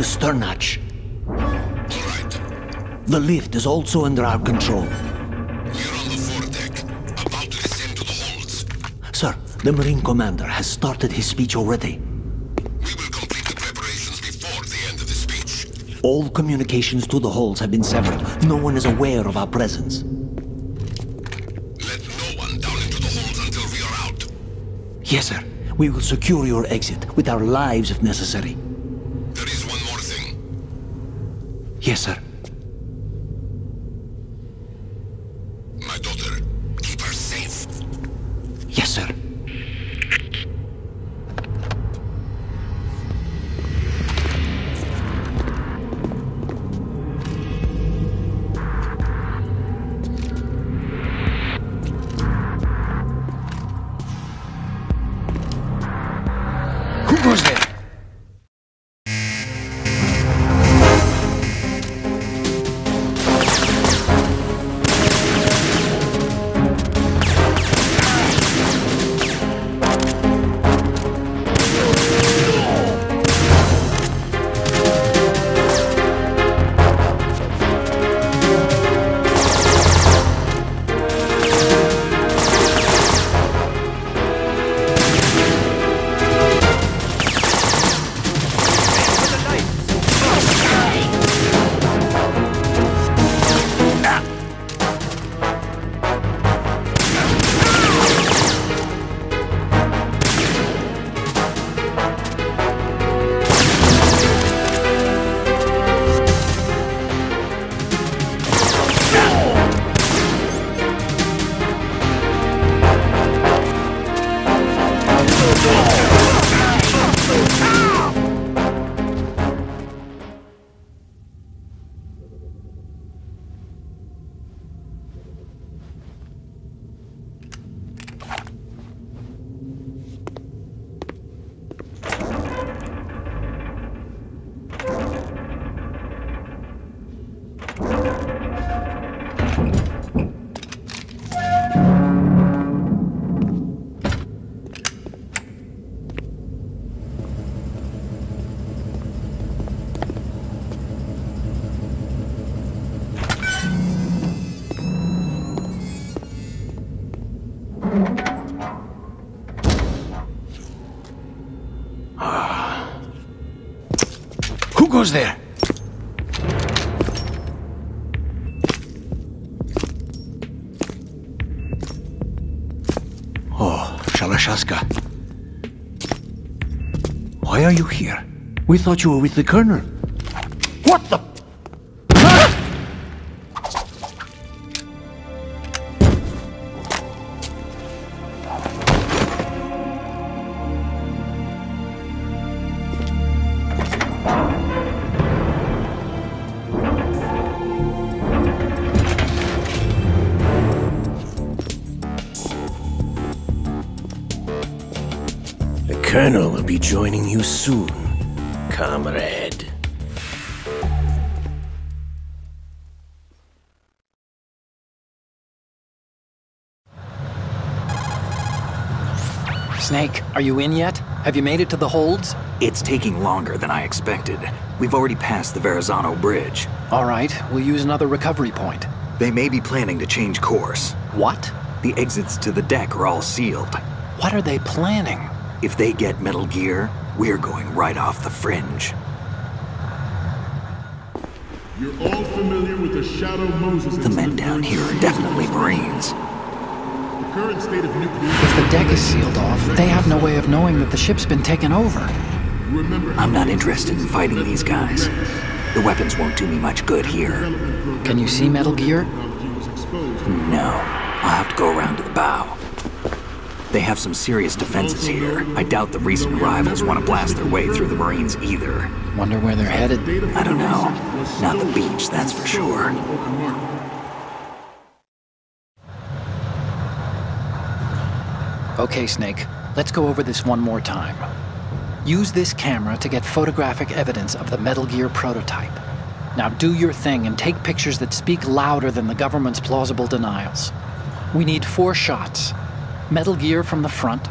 stern hatch. All right. The lift is also under our control. We're on the foredeck, about to descend to the holds. Sir, the Marine Commander has started his speech already. We will complete the preparations before the end of the speech. All communications to the holds have been severed. No one is aware of our presence. Let no one down into the holds until we are out. Yes, sir. We will secure your exit with our lives if necessary. There is one more thing. Yes, sir. My daughter, keep her safe. Yes, sir. Who goes there? Who goes there? Oh, Shalashaska. Why are you here? We thought you were with the Colonel. What the? The Colonel will be joining you soon, comrade. Snake, are you in yet? Have you made it to the holds? It's taking longer than I expected. We've already passed the Verrazano Bridge. All right, we'll use another recovery point. They may be planning to change course. What? The exits to the deck are all sealed. What are they planning? If they get Metal Gear, we're going right off the fringe. You're all familiar with the Shadow Moses. The men down here are definitely Marines. The current state of nuclear... If the deck is sealed off, they have no way of knowing that the ship's been taken over. I'm not interested in fighting these guys. The weapons won't do me much good here. Can you see Metal Gear? No. I'll have to go around to the bow. They have some serious defenses here. I doubt the recent arrivals want to blast their way through the Marines either. Wonder where they're headed. I don't know. Not the beach, that's for sure. Okay, Snake. Let's go over this one more time. Use this camera to get photographic evidence of the Metal Gear prototype. Now do your thing and take pictures that speak louder than the government's plausible denials. We need 4 shots. Metal Gear from the front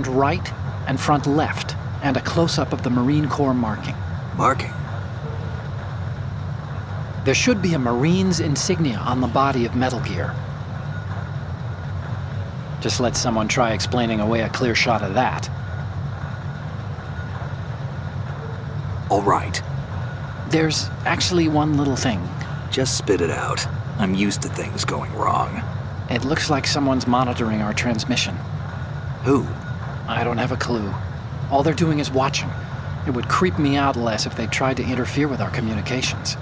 right, and front left, and a close-up of the Marine Corps marking. Marking? There should be a Marine's insignia on the body of Metal Gear. Just let someone try explaining away a clear shot of that. All right. There's actually one little thing. Just spit it out. I'm used to things going wrong. It looks like someone's monitoring our transmission. Who? I don't have a clue. All they're doing is watching. It would creep me out less if they tried to interfere with our communications.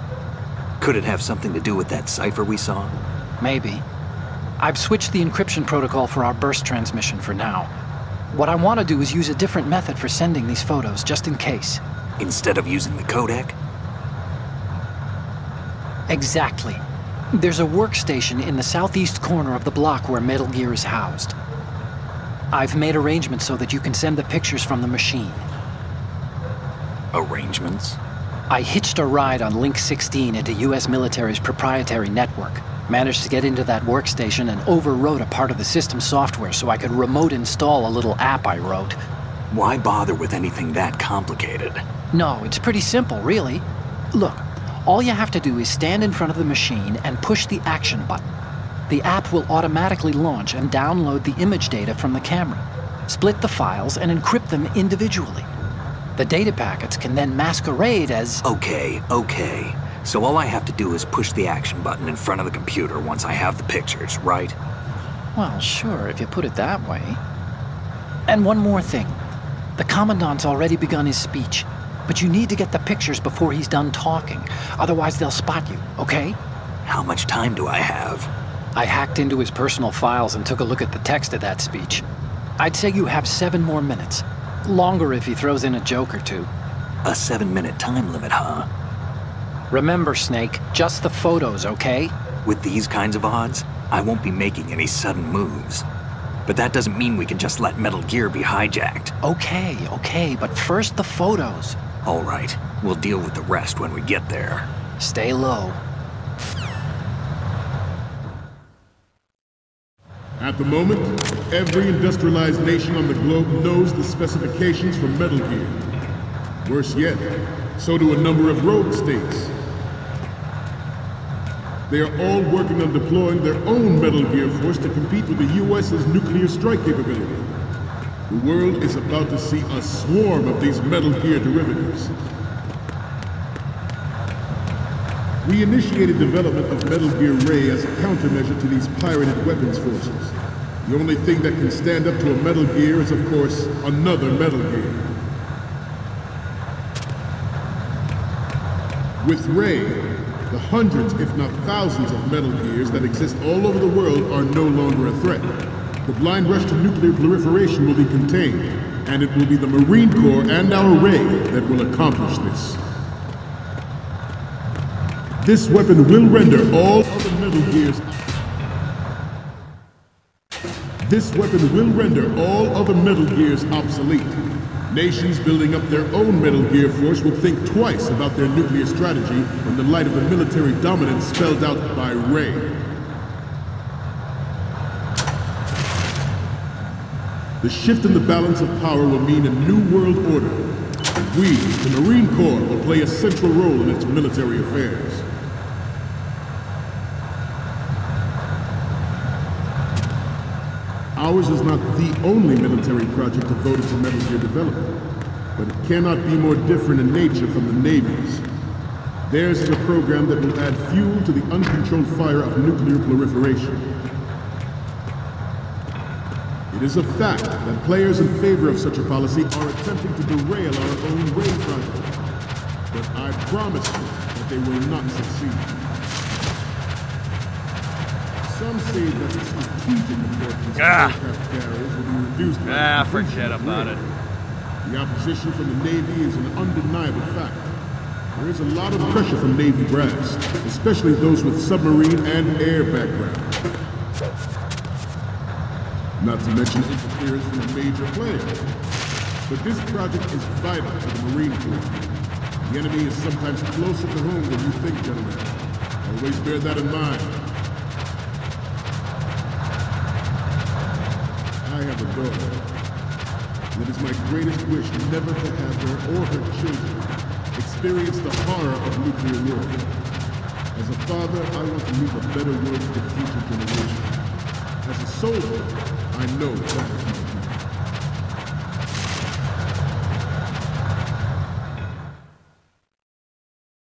Could it have something to do with that cipher we saw? Maybe. I've switched the encryption protocol for our burst transmission for now. What I want to do is use a different method for sending these photos, just in case. Instead of using the codec? Exactly. There's a workstation in the southeast corner of the block where Metal Gear is housed. I've made arrangements so that you can send the pictures from the machine. Arrangements? I hitched a ride on Link 16 into US military's proprietary network. Managed to get into that workstation and overwrote a part of the system software so I could remote install a little app I wrote. Why bother with anything that complicated? No, it's pretty simple, really. Look, all you have to do is stand in front of the machine and push the action button. The app will automatically launch and download the image data from the camera, split the files, and encrypt them individually. The data packets can then masquerade as... Okay. So all I have to do is push the action button in front of the computer once I have the pictures, right? Well, sure, if you put it that way. And one more thing. The Commandant's already begun his speech, but you need to get the pictures before he's done talking. Otherwise, they'll spot you, okay? How much time do I have? I hacked into his personal files and took a look at the text of that speech. I'd say you have 7 more minutes. Longer if he throws in a joke or two. A 7-minute time limit, huh? Remember, Snake, just the photos, okay? With these kinds of odds, I won't be making any sudden moves. But that doesn't mean we can just let Metal Gear be hijacked. Okay, but first the photos. All right, we'll deal with the rest when we get there. Stay low. At the moment, every industrialized nation on the globe knows the specifications for Metal Gear. Worse yet, so do a number of rogue states. They are all working on deploying their own Metal Gear force to compete with the US's nuclear strike capability. The world is about to see a swarm of these Metal Gear derivatives. We initiated development of Metal Gear Ray as a countermeasure to these pirated weapons forces. The only thing that can stand up to a Metal Gear is, of course, another Metal Gear. With Ray, the hundreds, if not thousands, of Metal Gears that exist all over the world are no longer a threat. The blind rush to nuclear proliferation will be contained, and it will be the Marine Corps and our Ray that will accomplish this. This weapon will render all other Metal Gears... This weapon will render all other Metal Gears obsolete. Nations building up their own Metal Gear force will think twice about their nuclear strategy in the light of the military dominance spelled out by Ray. The shift in the balance of power will mean a new world order. We, the Marine Corps, will play a central role in its military affairs. Ours is not the only military project devoted to Metal Gear development, but it cannot be more different in nature from the Navy's. Theirs is a program that will add fuel to the uncontrolled fire of nuclear proliferation. It is a fact that players in favor of such a policy are attempting to derail our own Ray project, but I promise you that they will not succeed. Some say that the strategic importance of aircraft carriers will be reduced by forget about it. The opposition from the Navy is an undeniable fact. There is a lot of pressure from Navy brass, especially those with submarine and air backgrounds. Not to mention interference from a major player. But this project is vital to the Marine Corps. The enemy is sometimes closer to home than you think, gentlemen. Always bear that in mind. I have a daughter, and it is my greatest wish never to have her or her children experience the horror of nuclear war. As a father, I want to leave a better world for future generations. As a soldier, I know that is my